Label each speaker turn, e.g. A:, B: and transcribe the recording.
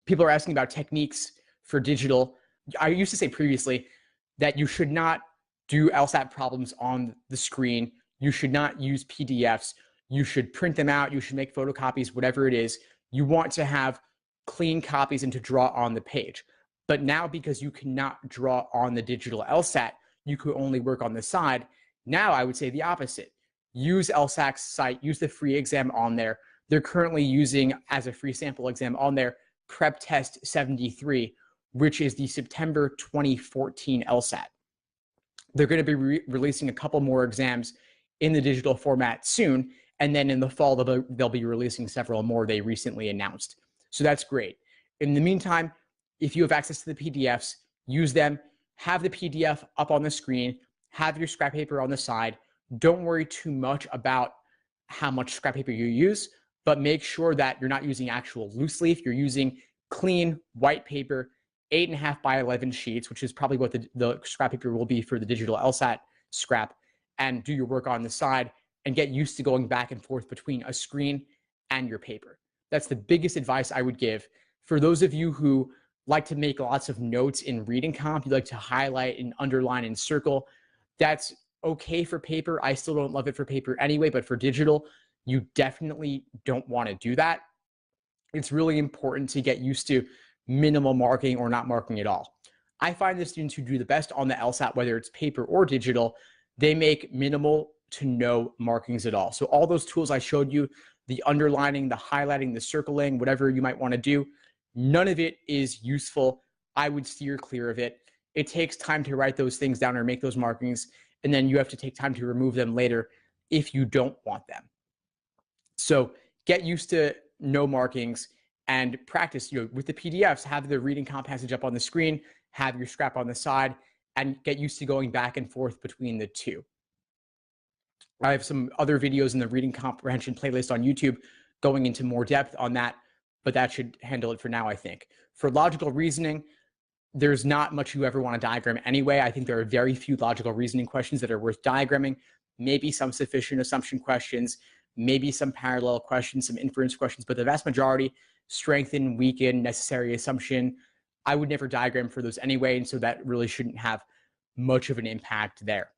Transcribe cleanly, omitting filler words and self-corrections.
A: People are asking about techniques for digital. I used to say previously that you should not do LSAT problems on the screen. You should not use PDFs. You should print them out. You should make photocopies, whatever it is. You want to have clean copies and to draw on the page. But now, because you cannot draw on the digital LSAT, you could only work on the side. Now I would say the opposite. Use LSAT's site, use the free exam on there. They're currently using, as a free sample exam on there, Prep Test 73, which is the September 2014 LSAT. They're going to be releasing a couple more exams in the digital format soon, and then in the fall, they'll be releasing several more they recently announced. So that's great. In the meantime, if you have access to the PDFs, use them, have the PDF up on the screen, have your scrap paper on the side. Don't worry too much about how much scrap paper you use, but make sure that you're not using actual loose leaf. You're using clean white paper, 8.5 by 11 sheets, which is probably what the scrap paper will be for the digital LSAT scrap, and do your work on the side and get used to going back and forth between a screen and your paper. That's the biggest advice I would give. For those of you who like to make lots of notes in reading comp, you like to highlight and underline and circle, that's okay for paper. I still don't love it for paper anyway, but for digital, you definitely don't want to do that. It's really important to get used to minimal marking or not marking at all. I find the students who do the best on the LSAT, whether it's paper or digital, they make minimal to no markings at all. So all those tools I showed you, the underlining, the highlighting, the circling, whatever you might want to do, none of it is useful. I would steer clear of it. It takes time to write those things down or make those markings, and then you have to take time to remove them later if you don't want them. So get used to no markings and practice, with the PDFs, have the reading comp passage up on the screen, have your scrap on the side, and get used to going back and forth between the two. I have some other videos in the reading comprehension playlist on YouTube going into more depth on that, but that should handle it for now, I think. For logical reasoning, there's not much you ever want to diagram anyway. I think there are very few logical reasoning questions that are worth diagramming, maybe some sufficient assumption questions, maybe some parallel questions, some inference questions, but the vast majority, strengthen, weaken, necessary assumption, I would never diagram for those anyway, and so that really shouldn't have much of an impact there.